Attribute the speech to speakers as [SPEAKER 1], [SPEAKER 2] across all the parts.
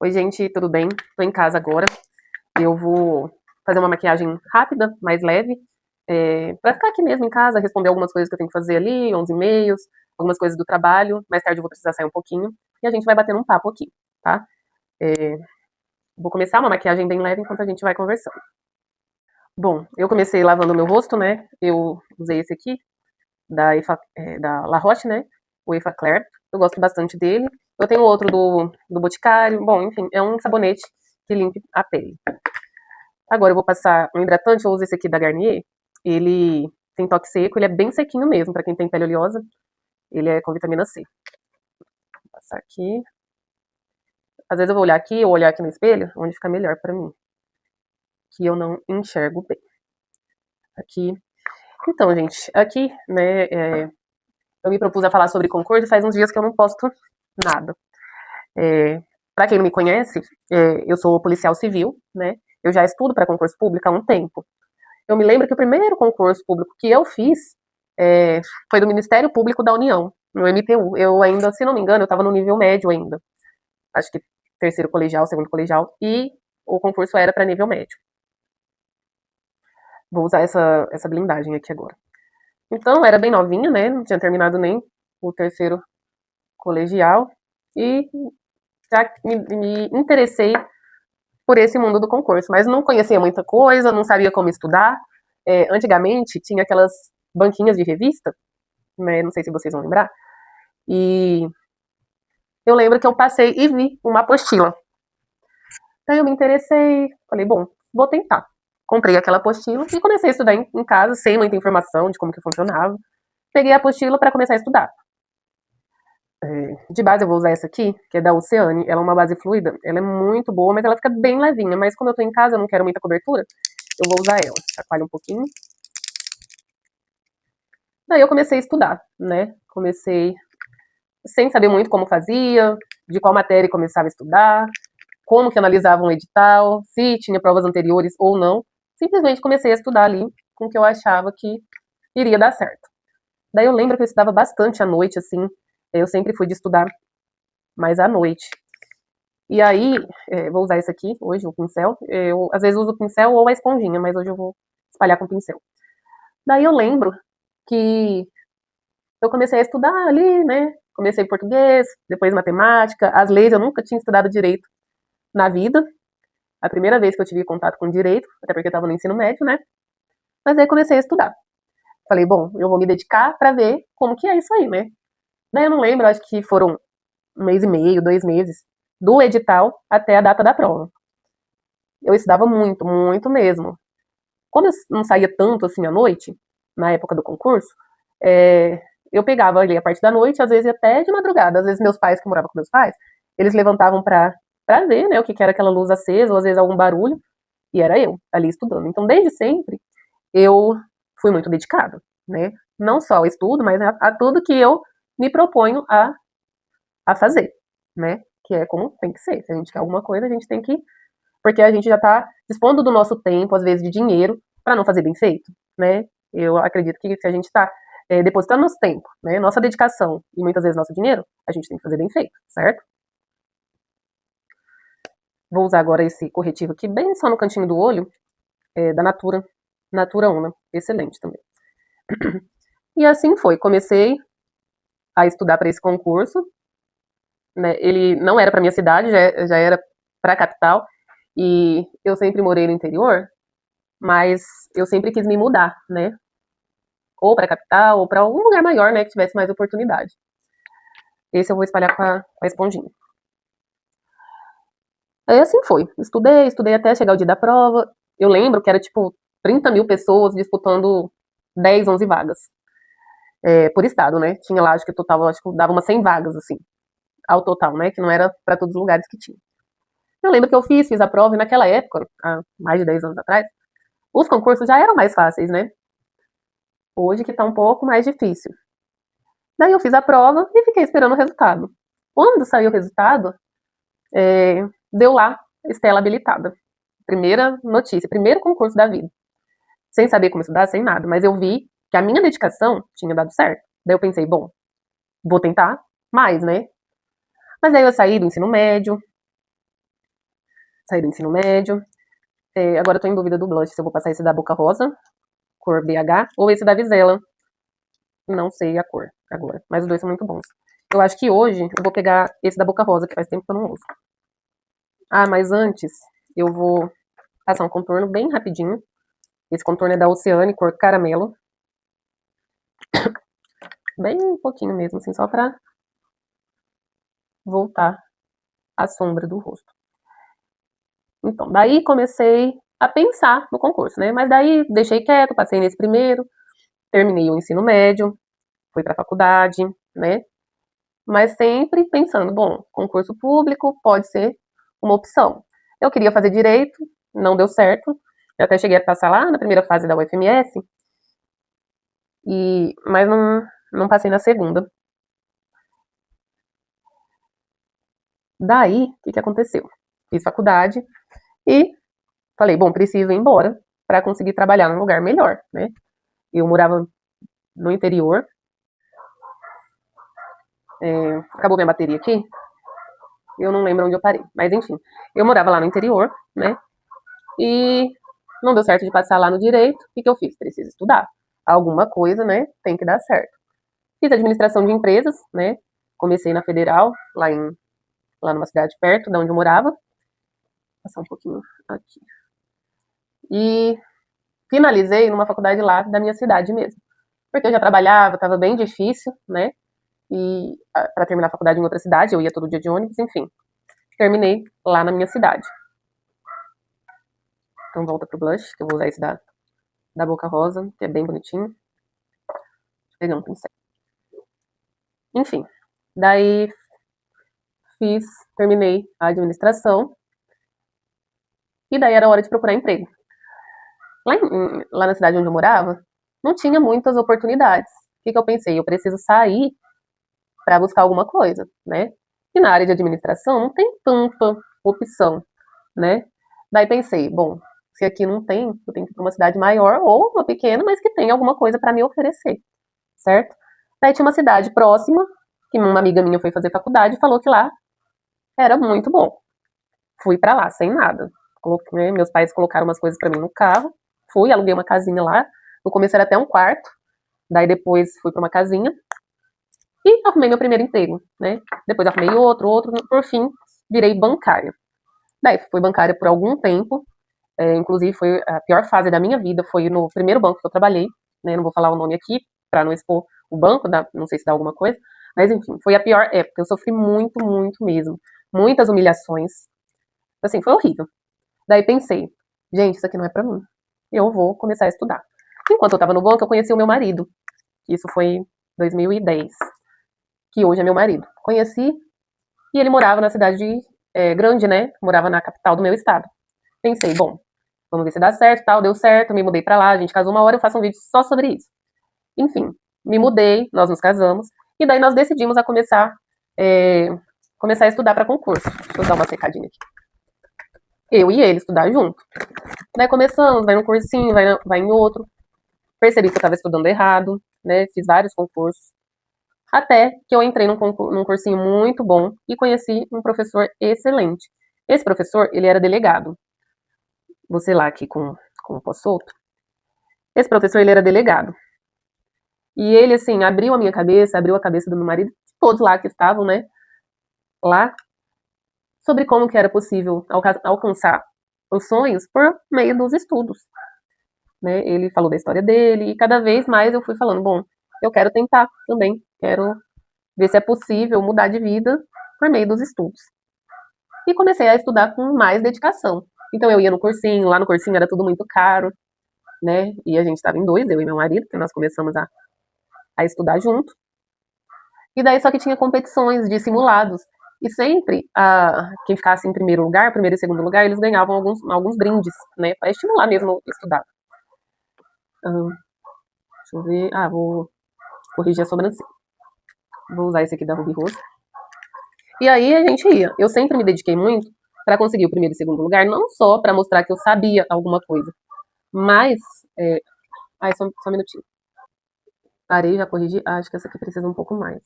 [SPEAKER 1] Oi, gente, tudo bem? Tô em casa agora. Eu vou fazer uma maquiagem rápida, mais leve, pra ficar aqui mesmo em casa, responder algumas coisas que eu tenho que fazer ali, uns e-mails, algumas coisas do trabalho. Mais tarde eu vou precisar sair um pouquinho e a gente vai batendo um papo aqui, tá? É, vou começar uma maquiagem bem leve enquanto a gente vai conversando. Bom, eu comecei lavando o meu rosto, né? Eu usei esse aqui, da La Roche, né? O Effaclar. Eu gosto bastante dele. Eu tenho outro do Boticário. Bom, enfim, é um sabonete que limpa a pele. Agora eu vou passar um hidratante, eu uso esse aqui da Garnier. Ele tem toque seco, ele é bem sequinho mesmo, pra quem tem pele oleosa. Ele é com vitamina C. Vou passar aqui. Às vezes eu vou olhar aqui ou olhar aqui no espelho, onde fica melhor pra mim. Que eu não enxergo bem. Aqui. Então, gente, aqui, né, eu me propus a falar sobre concurso e faz uns dias que eu não posto nada. Para quem não me conhece, eu sou policial civil, né? Eu já estudo para concurso público há um tempo. Eu me lembro que o primeiro concurso público que eu fiz foi do Ministério Público da União, no MPU. Eu ainda, se não me engano, eu estava no nível médio ainda. Acho que terceiro colegial, segundo colegial, e o concurso era para nível médio. Vou usar essa blindagem aqui agora. Então, era bem novinha, né? Não tinha terminado nem o terceiro colegial. E já me interessei por esse mundo do concurso, mas não conhecia muita coisa, não sabia como estudar. Antigamente tinha aquelas banquinhas de revista, né, não sei se vocês vão lembrar, e eu lembro que eu passei e vi uma apostila. Daí eu me interessei, falei, bom, vou tentar. Comprei aquela apostila e comecei a estudar em casa, sem muita informação de como que funcionava. Peguei a apostila para começar a estudar. De base eu vou usar essa aqui, que é da Oceane. Ela é uma base fluida, ela é muito boa, mas ela fica bem levinha. Mas como eu tô em casa, eu não quero muita cobertura, eu vou usar ela. Chacoalha um pouquinho. Daí eu comecei a estudar, né? Comecei sem saber muito como fazia, de qual matéria começava a estudar, como que analisava um edital, se tinha provas anteriores ou não. Simplesmente comecei a estudar ali com o que eu achava que iria dar certo. Daí eu lembro que eu estudava bastante à noite, assim. Eu sempre fui de estudar mais à noite. E aí, vou usar esse aqui hoje, o pincel. Eu às vezes uso o pincel ou a esponjinha, mas hoje eu vou espalhar com o pincel. Daí eu lembro que eu comecei a estudar ali, né? Comecei português, depois matemática, as leis eu nunca tinha estudado direito na vida. A primeira vez que eu tive contato com direito, até porque eu estava no ensino médio, né? Mas aí comecei a estudar. Falei, bom, eu vou me dedicar para ver como que é isso aí, né? Daí eu não lembro, acho que foram 1 mês e meio, 2 meses, do edital até a data da prova. Eu estudava muito, muito mesmo. Como eu não saía tanto assim à noite, na época do concurso, eu pegava ali a parte da noite, às vezes até de madrugada. Às vezes meus pais, que moravam com meus pais, eles levantavam pra ver, né, o que era aquela luz acesa, ou às vezes algum barulho, e era eu ali estudando. Então, desde sempre, eu fui muito dedicada, né? Não só ao estudo, mas a tudo que eu me proponho a fazer, né? Que é como tem que ser. Se a gente quer alguma coisa, a gente tem que. Porque a gente já tá dispondo do nosso tempo, às vezes de dinheiro, para não fazer bem feito, né? Eu acredito que se a gente está depositando nosso tempo, né, nossa dedicação e muitas vezes nosso dinheiro, a gente tem que fazer bem feito, certo? Vou usar agora esse corretivo aqui, bem só no cantinho do olho, da Natura, Natura Una, excelente também. E assim foi, comecei a estudar para esse concurso, né, ele não era para minha cidade, já era para a capital, e eu sempre morei no interior, mas eu sempre quis me mudar, né, ou para a capital, ou para algum lugar maior, né, que tivesse mais oportunidade. Esse eu vou espalhar com a esponjinha. Aí assim foi. Estudei até chegar o dia da prova. Eu lembro que era tipo 30 mil pessoas disputando 10, 11 vagas. Por estado, né? Tinha lá, acho que total, acho que dava umas 100 vagas, assim, ao total, né? Que não era para todos os lugares que tinha. Eu lembro que eu fiz a prova, e naquela época, há mais de 10 anos atrás, os concursos já eram mais fáceis, né? Hoje que tá um pouco mais difícil. Daí eu fiz a prova e fiquei esperando o resultado. Quando saiu o resultado, deu lá Estela habilitada. Primeira notícia, primeiro concurso da vida. Sem saber como estudar, sem nada. Mas eu vi que a minha dedicação tinha dado certo. Daí eu pensei, bom, vou tentar mais, né? Mas aí eu saí do ensino médio, saí do ensino médio. Agora eu tô em dúvida do blush, se eu vou passar esse da Boca Rosa, cor BH, ou esse da Vizela. Não sei a cor agora, mas os dois são muito bons. Eu acho que hoje eu vou pegar esse da Boca Rosa, que faz tempo que eu não uso. Ah, mas antes eu vou passar um contorno bem rapidinho. Esse contorno é da Oceane, cor caramelo. Bem pouquinho mesmo, assim, só pra voltar a sombra do rosto. Então, daí comecei a pensar no concurso, né? Mas daí deixei quieto, passei nesse primeiro, terminei o ensino médio, fui pra faculdade, né? Mas sempre pensando, bom, concurso público pode ser uma opção. Eu queria fazer direito, não deu certo. Eu até cheguei a passar lá na primeira fase da UFMS, mas não passei na segunda. Daí, o que aconteceu? Fiz faculdade e falei, bom, preciso ir embora para conseguir trabalhar num lugar melhor, né? Eu morava no interior. Acabou minha bateria aqui. Eu não lembro onde eu parei. Mas enfim, eu morava lá no interior, né? E não deu certo de passar lá no direito. O que eu fiz? Preciso estudar. Alguma coisa, né? Tem que dar certo. Fiz administração de empresas, né? Comecei na Federal, lá numa cidade perto de onde eu morava. Vou passar um pouquinho aqui. E finalizei numa faculdade lá da minha cidade mesmo. Porque eu já trabalhava, estava bem difícil, né? E para terminar a faculdade em outra cidade, eu ia todo dia de ônibus, enfim. Terminei lá na minha cidade. Então volta pro blush, que eu vou usar esse da Boca Rosa, que é bem bonitinho. Deixa eu pegar um pincel. Enfim, daí terminei a administração. E daí era hora de procurar emprego. Lá na cidade onde eu morava, não tinha muitas oportunidades. O que eu pensei? Eu preciso sair para buscar alguma coisa, né? E na área de administração não tem tanta opção, né? Daí pensei, bom, se aqui não tem, eu tenho que ir para uma cidade maior ou uma pequena, mas que tenha alguma coisa para me oferecer, certo? Daí tinha uma cidade próxima, que uma amiga minha foi fazer faculdade e falou que lá era muito bom. Fui para lá sem nada. Coloquei, meus pais colocaram umas coisas para mim no carro, fui, aluguei uma casinha lá. No começo era até um quarto, daí depois fui para uma casinha e arrumei meu primeiro emprego, né? Depois arrumei outro, por fim virei bancária. Daí fui bancária por algum tempo, inclusive foi a pior fase da minha vida, foi no primeiro banco que eu trabalhei, né? Não vou falar o nome aqui para não expor o banco, não sei se dá alguma coisa, mas enfim, foi a pior época. Eu sofri muito, muito mesmo, muitas humilhações. Assim, foi horrível. Daí pensei, gente, isso aqui não é pra mim. Eu vou começar a estudar. Enquanto eu tava no banco, eu conheci o meu marido. Isso foi em 2010, que hoje é meu marido. Conheci e ele morava na cidade grande, né? Morava na capital do meu estado. Pensei, bom, vamos ver se dá certo, tal. Deu certo, me mudei pra lá, a gente casou uma hora, eu faço um vídeo só sobre isso. Enfim, me mudei, nós nos casamos e daí nós decidimos a começar a estudar para concurso. Deixa eu dar uma secadinha aqui. Eu e ele estudar junto. Daí começamos, vai num cursinho, vai em outro. Percebi que eu estava estudando errado, né? Fiz vários concursos. Até que eu entrei num cursinho muito bom e conheci um professor excelente. Esse professor, ele era delegado. Vou selar aqui com o pó solto. Esse professor, ele era delegado. E ele, assim, abriu a minha cabeça, abriu a cabeça do meu marido, todos lá que estavam, né? Lá, sobre como que era possível alcançar os sonhos por meio dos estudos. Né? Ele falou da história dele e cada vez mais eu fui falando, bom, eu quero tentar também, quero ver se é possível mudar de vida por meio dos estudos. E comecei a estudar com mais dedicação. Então eu ia no cursinho, lá no cursinho era tudo muito caro, né? E a gente estava em dois, eu e meu marido, que nós começamos a estudar junto. E daí só que tinha competições de simulados. E sempre, quem ficasse em primeiro lugar, primeiro e segundo lugar, eles ganhavam alguns brindes, né? Para estimular mesmo estudar. Deixa eu ver. Vou corrigir a sobrancelha. Vou usar esse aqui da Ruby Rose. E aí a gente ia. Eu sempre me dediquei muito para conseguir o primeiro e segundo lugar, não só para mostrar que eu sabia alguma coisa, mas. Só um minutinho. Parei, já corrigi. Acho que essa aqui precisa um pouco mais.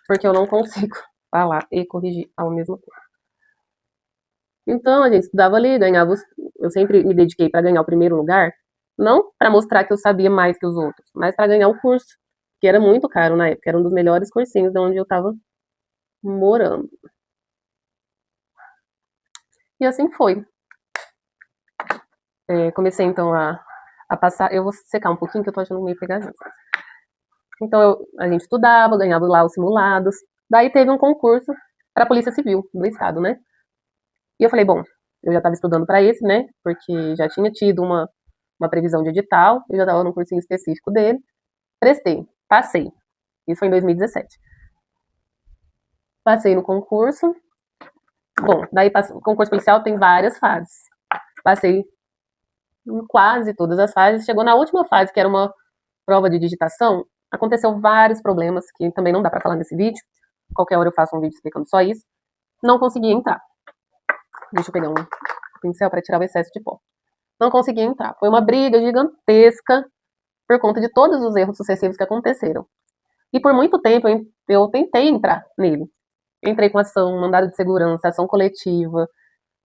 [SPEAKER 1] Porque eu não consigo falar e corrigir ao mesmo tempo. Então a gente estudava ali, eu sempre me dediquei para ganhar o primeiro lugar, não para mostrar que eu sabia mais que os outros, mas para ganhar o curso, que era muito caro na época, era um dos melhores cursinhos de onde eu estava morando. E assim foi. Comecei então a passar. Eu vou secar um pouquinho que eu tô achando meio pegadinho. Então a gente estudava, ganhava lá os simulados. Daí teve um concurso para a Polícia Civil do Estado, né? E eu falei, bom, eu já estava estudando para esse, né? Porque já tinha tido uma previsão de edital, eu já estava num cursinho específico dele. Prestei, passei. Isso foi em 2017. Passei no concurso. Bom, daí o concurso policial tem várias fases. Passei em quase todas as fases. Chegou na última fase, que era uma prova de digitação. Aconteceu vários problemas, que também não dá para falar nesse vídeo. Qualquer hora eu faço um vídeo explicando só isso. Não consegui entrar. Deixa eu pegar um pincel para tirar o excesso de pó. Não consegui entrar. Foi uma briga gigantesca por conta de todos os erros sucessivos que aconteceram. E por muito tempo eu tentei entrar nele. Entrei com ação, mandado de segurança, ação coletiva,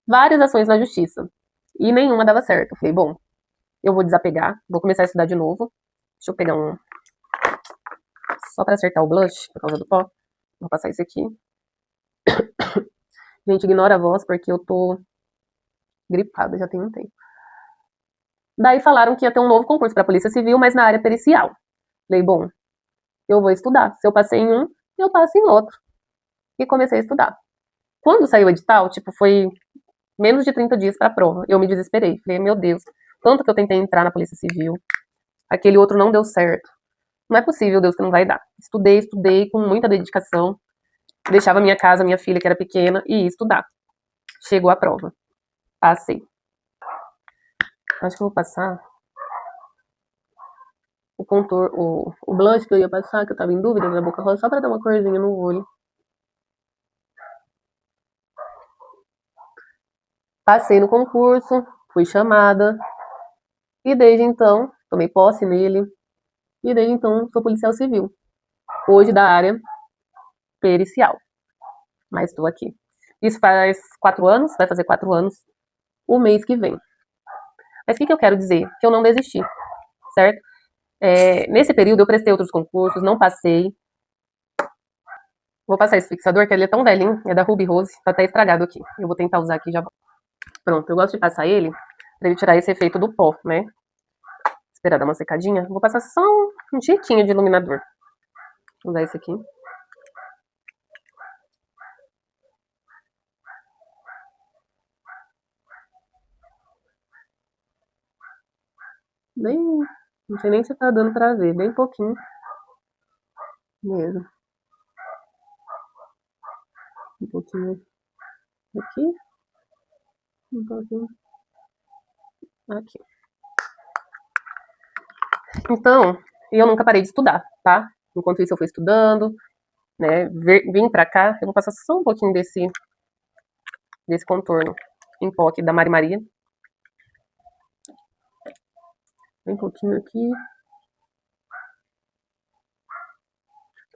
[SPEAKER 1] várias ações na justiça. E nenhuma dava certo. Eu falei, bom, eu vou desapegar, vou começar a estudar de novo. Deixa eu pegar um. Só pra acertar o blush, por causa do pó. Vou passar esse aqui. Gente, ignora a voz porque eu tô gripada, já tem um tempo. Daí falaram que ia ter um novo concurso pra Polícia Civil, mas na área pericial. Falei, bom, eu vou estudar. Se eu passei em um, eu passo em outro. E comecei a estudar. Quando saiu o edital, tipo, foi menos de 30 dias pra prova. Eu me desesperei. Falei, meu Deus, tanto que eu tentei entrar na Polícia Civil, aquele outro não deu certo. Não é possível, Deus, que não vai dar. Estudei com muita dedicação. Deixava minha casa, minha filha, que era pequena, e ia estudar. Chegou a prova. Passei. Acho que eu vou passar o contorno, o blush que eu ia passar, que eu tava em dúvida na boca rosa, só pra dar uma corzinha no olho. Passei no concurso, fui chamada, e desde então, tomei posse nele, e desde então sou policial civil. Hoje da área pericial. Mas estou aqui. Isso faz 4 anos, vai fazer 4 anos, o mês que vem. Mas o que eu quero dizer? Que eu não desisti, certo? Nesse período eu prestei outros concursos, não passei. Vou passar esse fixador, que ele é tão velhinho, é da Ruby Rose, tá até estragado aqui. Eu vou tentar usar aqui já. Pronto, eu gosto de passar ele pra ele tirar esse efeito do pó, né? Esperar dar uma secadinha. Vou passar só um tiquinho de iluminador. Vou usar esse aqui. Bem, não sei nem se tá dando pra ver, bem pouquinho mesmo. Um pouquinho aqui, um pouquinho aqui. Então, eu nunca parei de estudar, tá? Enquanto isso eu fui estudando, né? Vim pra cá, eu vou passar só um pouquinho desse contorno em pó aqui da Mari Maria. Bem pouquinho aqui.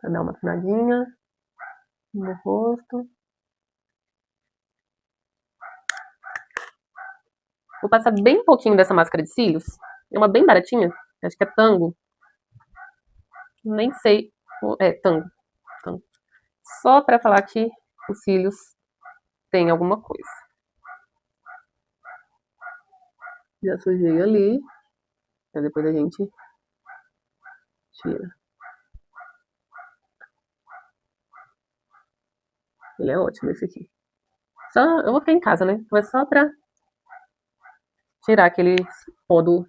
[SPEAKER 1] Pra dar uma afinadinha no rosto. Vou passar bem pouquinho dessa máscara de cílios. É uma bem baratinha. Acho que é Tango. Nem sei. É, Tango. Tango. Só pra falar que os cílios têm alguma coisa. Já sujei ali. Aí depois a gente tira. Ele é ótimo esse aqui. Eu vou ficar em casa, né? Mas só pra tirar aquele pó do.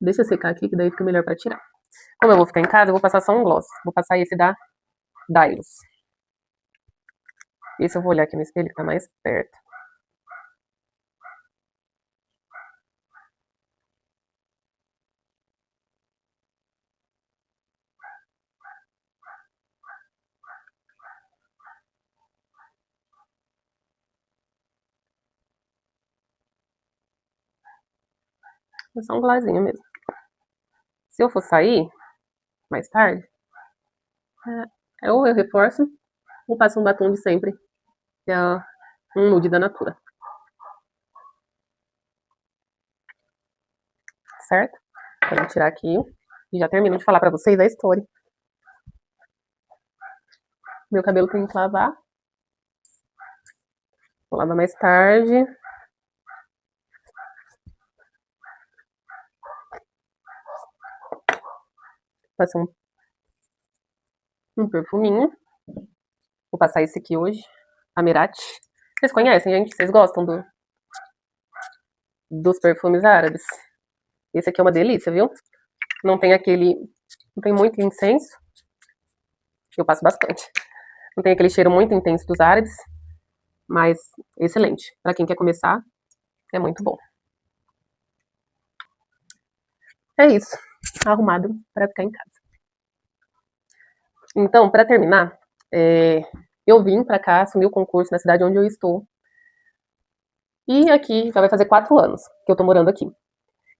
[SPEAKER 1] Deixa eu secar aqui, que daí fica melhor pra tirar. Como eu vou ficar em casa, eu vou passar só um gloss. Vou passar esse da Dylos. Esse eu vou olhar aqui no espelho, que tá mais perto. É só um glossinho mesmo. Se eu for sair mais tarde, ou eu reforço, ou passo um batom de sempre. Que é Um nude da Natura. Certo? Vou tirar aqui e já termino de falar pra vocês a história. Meu cabelo tem que lavar. Vou lavar mais tarde. Passar um perfuminho. Vou passar esse aqui hoje. Amirati. Vocês conhecem, gente? Vocês gostam dos perfumes árabes? Esse aqui é uma delícia, viu? Não tem aquele... Não tem muito incenso. Eu passo bastante. Não tem aquele cheiro muito intenso dos árabes. Mas excelente. Pra quem quer começar, é muito bom. É isso. Arrumado pra ficar em casa. Então, pra terminar, eu vim pra cá, assumi o concurso na cidade onde eu estou. E aqui já vai fazer 4 anos que eu tô morando aqui. O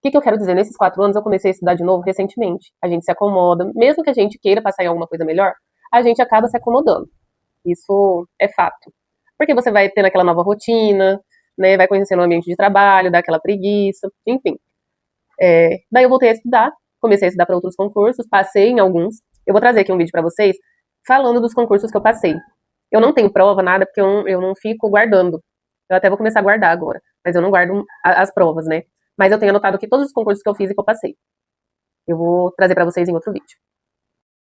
[SPEAKER 1] que eu quero dizer? Nesses 4 anos eu comecei a estudar de novo recentemente. A gente se acomoda, mesmo que a gente queira passar em alguma coisa melhor, a gente acaba se acomodando. Isso é fato. Porque você vai tendo aquela nova rotina, né? Vai conhecendo o ambiente de trabalho, dá aquela preguiça, enfim. Daí eu voltei a estudar, comecei a estudar para outros concursos, passei em alguns. Eu vou trazer aqui um vídeo para vocês falando dos concursos que eu passei. Eu não tenho prova, nada, porque eu não fico guardando. Eu até vou começar a guardar agora, mas eu não guardo as provas, né? Mas eu tenho anotado aqui todos os concursos que eu fiz e que eu passei. Eu vou trazer para vocês em outro vídeo.